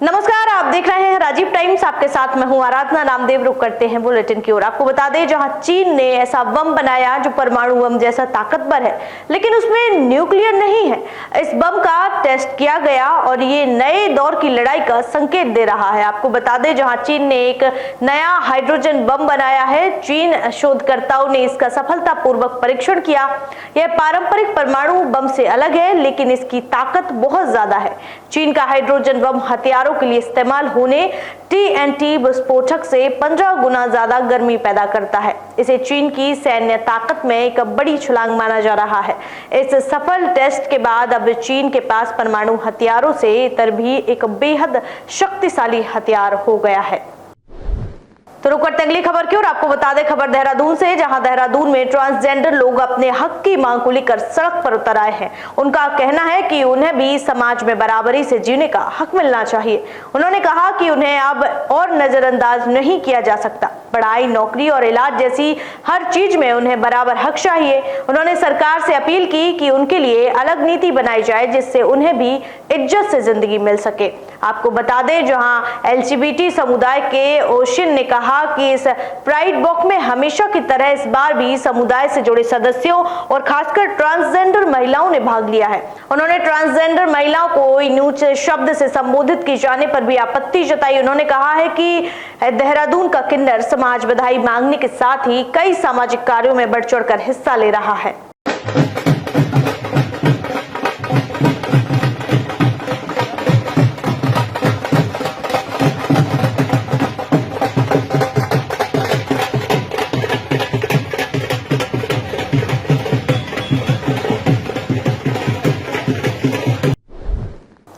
नमस्कार, आप देख रहे हैं राजीव टाइम्स। आपके साथ मैं हूं आराधना नामदेव। रुक करते हैं बुलेटिन की ओर। आपको बता दें, जहां चीन ने ऐसा बम बनाया जो परमाणु बम जैसा ताकतवर है, लेकिन उसमें न्यूक्लियर नहीं है। इस बम का टेस्ट किया गया और ये नए दौर की लड़ाई का संकेत दे रहा है। आपको बता दें, जहां चीन ने एक नया हाइड्रोजन बम बनाया है, चीन शोधकर्ताओं ने इसका सफलतापूर्वक परीक्षण किया। यह पारंपरिक परमाणु बम से अलग है, लेकिन इसकी ताकत बहुत ज्यादा है। चीन का हाइड्रोजन बम हथियारों के लिए इस्तेमाल होने TNT विस्फोटक से 15 गुना ज्यादा गर्मी पैदा करता है। इसे चीन की सैन्य ताकत में एक बड़ी छलांग माना जा रहा है। इस सफल टेस्ट के बाद अब चीन के पास परमाणु हथियारों से इतर भी एक बेहद शक्तिशाली हथियार हो गया है। तो रुक करते अगली खबर की ओर। आपको बता दें, खबर देहरादून से, जहां देहरादून में ट्रांसजेंडर लोग अपने हक की मांग को लेकर सड़क पर उतर आए हैं। उनका कहना है कि उन्हें भी समाज में बराबरी से जीने का हक मिलना चाहिए। उन्होंने कहा कि उन्हें अब और नजरअंदाज नहीं किया जा सकता। पढ़ाई, नौकरी और इलाज जैसी हर चीज में उन्हें बराबर हक चाहिए। उन्होंने सरकार से अपील की कि उनके लिए अलग नीति बनाई जाए, जिससे उन्हें भी इज्जत से जिंदगी मिल सके। आपको बता दें, जहां LGBT समुदाय के ओशिन ने कहा कि इस प्राइड वॉक में हमेशा की तरह इस बार भी समुदाय से जुड़े सदस्यों और खासकर ट्रांसजेंडर महिलाओं ने भाग लिया है। उन्होंने ट्रांसजेंडर महिलाओं को नीच शब्द से संबोधित किए जाने पर भी आपत्ति जताई। उन्होंने कहा है कि देहरादून का किन्नर समाज बधाई मांगने के साथ ही कई सामाजिक कार्यों में बढ़ चढ़कर हिस्सा ले रहा है।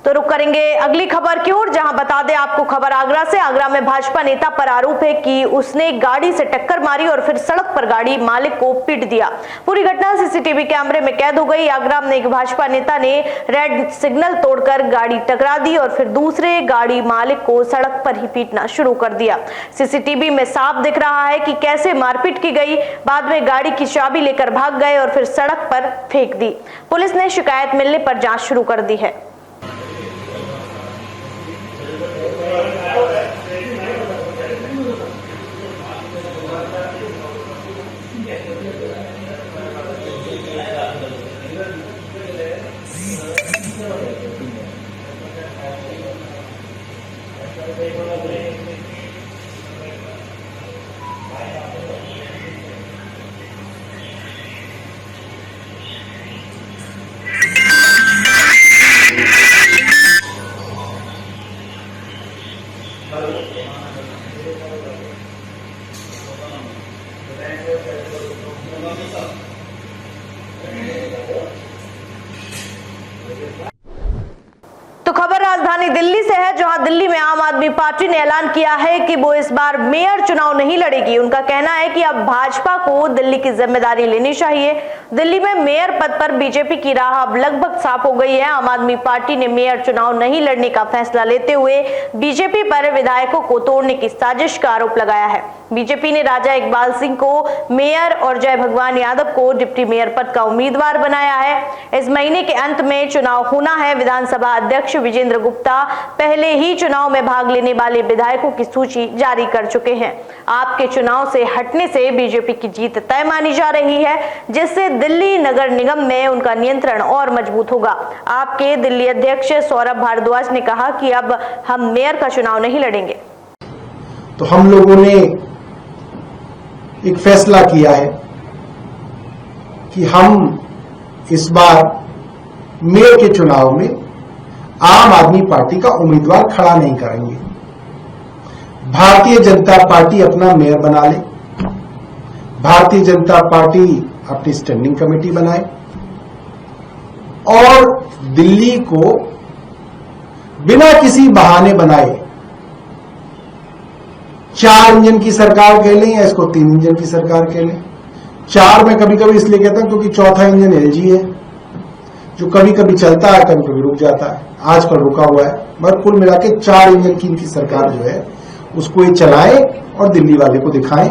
तो रुक करेंगे अगली खबर की ओर, जहां बता दें आपको खबर आगरा से। आगरा में भाजपा नेता पर आरोप है कि उसने गाड़ी से टक्कर मारी और फिर सड़क पर गाड़ी मालिक को पीट दिया। पूरी घटना CCTV कैमरे में कैद हो गई। आगरा में एक भाजपा नेता ने रेड सिग्नल तोड़कर गाड़ी टकरा दी और फिर दूसरे गाड़ी मालिक को सड़क पर ही पीटना शुरू कर दिया। CCTV में साफ दिख रहा है कि कैसे मारपीट की गई। बाद में गाड़ी की चाबी लेकर भाग गए और फिर सड़क पर फेंक दी। पुलिस ने शिकायत मिलने पर जांच शुरू कर दी है। तो खबर राजधानी दिल्ली से है, जहां दिल्ली में आम आदमी पार्टी ने ऐलान किया है कि वो इस बार मेयर चुनाव नहीं लड़ेगी। उनका कहना है कि अब भाजपा को दिल्ली की जिम्मेदारी लेनी चाहिए। दिल्ली में मेयर पद पर बीजेपी की राह अब लगभग साफ हो गई है। आम आदमी पार्टी ने मेयर चुनाव नहीं लड़ने का फैसला लेते हुए बीजेपी पर विधायकों को तोड़ने की साजिश का आरोप लगाया है। बीजेपी ने राजा इकबाल सिंह को मेयर और जय भगवान यादव को डिप्टी मेयर पद का उम्मीदवार बनाया है। इस महीने के अंत में चुनाव होना है। विधानसभा अध्यक्ष विजेंद्र गुप्ता पहले ही चुनाव में भाग लेने वाले विधायकों की सूची जारी कर चुके हैं। आपके चुनाव से हटने से बीजेपी की जीत तय मानी जा रही है, जिससे दिल्ली नगर निगम में उनका नियंत्रण और मजबूत होगा। आपके दिल्ली अध्यक्ष सौरभ भारद्वाज ने कहा कि अब हम मेयर का चुनाव नहीं लड़ेंगे। तो हम लोगों ने एक फैसला किया है कि हम इस बार मेयर के चुनाव में आम आदमी पार्टी का उम्मीदवार खड़ा नहीं करेंगे। भारतीय जनता पार्टी अपना मेयर बना ले, भारतीय जनता पार्टी अपनी स्टैंडिंग कमेटी बनाए और दिल्ली को बिना किसी बहाने बनाए 4 इंजन की सरकार कह लें या इसको 3 इंजन की सरकार कह लें। 4 में कभी कभी इसलिए कहता हूं क्योंकि चौथा इंजन LG है, जो कभी कभी चलता है, कभी कभी रुक जाता है। आजकल रुका हुआ है, मगर कुल मिला के 4 इंजन की इनकी सरकार जो है उसको ये चलाए और दिल्ली वाले को दिखाएं।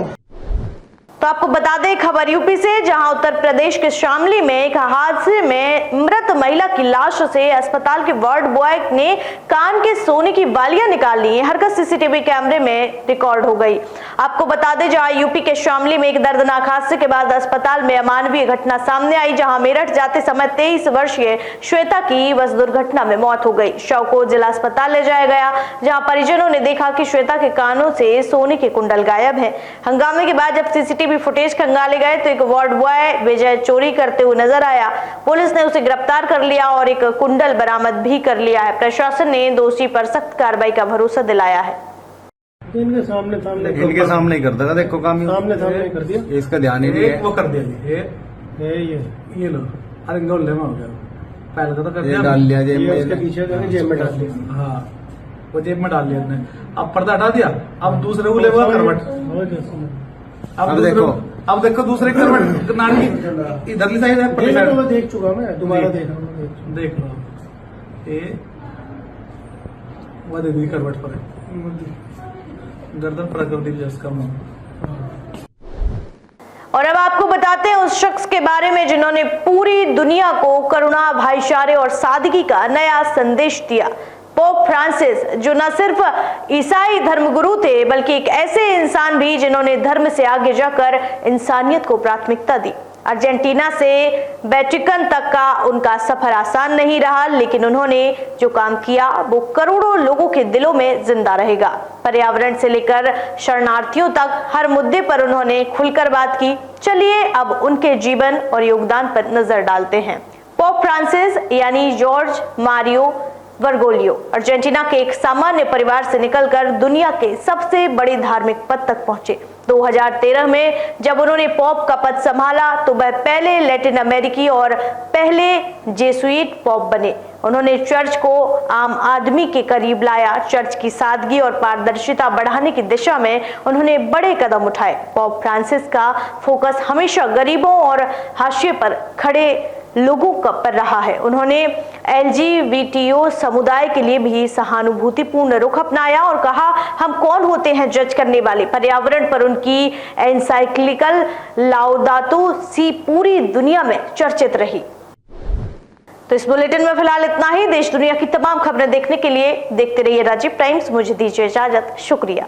तो आपको बता दें खबर यूपी से, जहां उत्तर प्रदेश के शामली में एक हादसे में मृत महिला की लाश से अस्पताल के वार्ड बॉय ने कान के सोने की बालियां निकाल ली। हरकत सीसीटीवी कैमरे में रिकॉर्ड हो गई। आपको बता दें जहां यूपी के शामली में एक दर्दनाक हादसे के बाद अस्पताल में अमानवीय घटना सामने आई, जहां मेरठ जाते समय 23 वर्षीय श्वेता की बस दुर्घटना में मौत हो गई। शव को जिला अस्पताल ले जाया गया, जहां परिजनों ने देखा कि श्वेता के कानों से सोने के कुंडल गायब हैं। हंगामे के बाद जब सीसीटीवी फुटेज खंगाले गए तो एक वार्ड बॉय विजय चोरी करते हुए नजर आया। पुलिस ने उसे गिरफ्तार कर लिया और एक कुंडल बरामद भी कर लिया है। प्रशासन ने दोषी पर सख्त कार्रवाई का भरोसा दिलाया है। इनके सामने ही कर देगा, देखो काम सामने कर दिया, इसका ध्यान ही नहीं है। वो कर दिया ये लो, अरे गोले में हो गया, पहले तो कर दिया, डाल लिया जेब में, इसके पीछे जेब में डाल दिया। हाँ, वो जेब में डाल लिया हमने। अब पर्दा हटा दिया, अब दूसरे को लेवा करवट। अब देखो दूसरे करवट नानी इधरली साइड है, देख चुका मैं, दोबारा देख लो, ये वो देखो करवट पर गर्दन पर जिसका और अब आपको बताते हैं उस शख्स के बारे में जिन्होंने पूरी दुनिया को करुणा, भाईचारे और सादगी का नया संदेश दिया। पोप फ्रांसिस, जो न सिर्फ ईसाई धर्मगुरु थे बल्कि एक ऐसे इंसान भी जिन्होंने धर्म से आगे जाकर इंसानियत को प्राथमिकता दी। अर्जेंटीना से वेटिकन तक का उनका सफर आसान नहीं रहा, लेकिन उन्होंने जो काम किया वो करोड़ों लोगों के दिलों में जिंदा रहेगा। पर्यावरण से लेकर शरणार्थियों तक हर मुद्दे पर उन्होंने खुलकर बात की। चलिए अब उनके जीवन और योगदान पर नजर डालते हैं। पोप फ्रांसिस यानी जॉर्ज मारियो बर्गोलियो अर्जेंटीना के एक सामान्य परिवार से निकलकर दुनिया के सबसे बड़े धार्मिक पद तक पहुंचे। 2013 में जब उन्होंने पोप का पद संभाला तो वह पहले लैटिन अमेरिकी और पहले जेसुइट पोप बने। उन्होंने चर्च को आम आदमी के करीब लाया। चर्च की सादगी और पारदर्शिता बढ़ाने की दिशा में उन्होंने बड़े कदम उठाए। पोप फ्रांसिस का फोकस हमेशा गरीबों और हाशिए पर खड़े लोगों पर रहा है। उन्होंने एलजीबीटीओ समुदाय के लिए भी सहानुभूतिपूर्ण रुख अपनाया और कहा, हम कौन होते हैं जज करने वाले। पर्यावरण पर उनकी एनसाइक्लिकल लाउदातो सी पूरी दुनिया में चर्चित रही। तो इस बुलेटिन में फिलहाल इतना ही। देश दुनिया की तमाम खबरें देखने के लिए देखते रहिए राजीव टाइम्स। मुझे दीजिए इजाजत, शुक्रिया।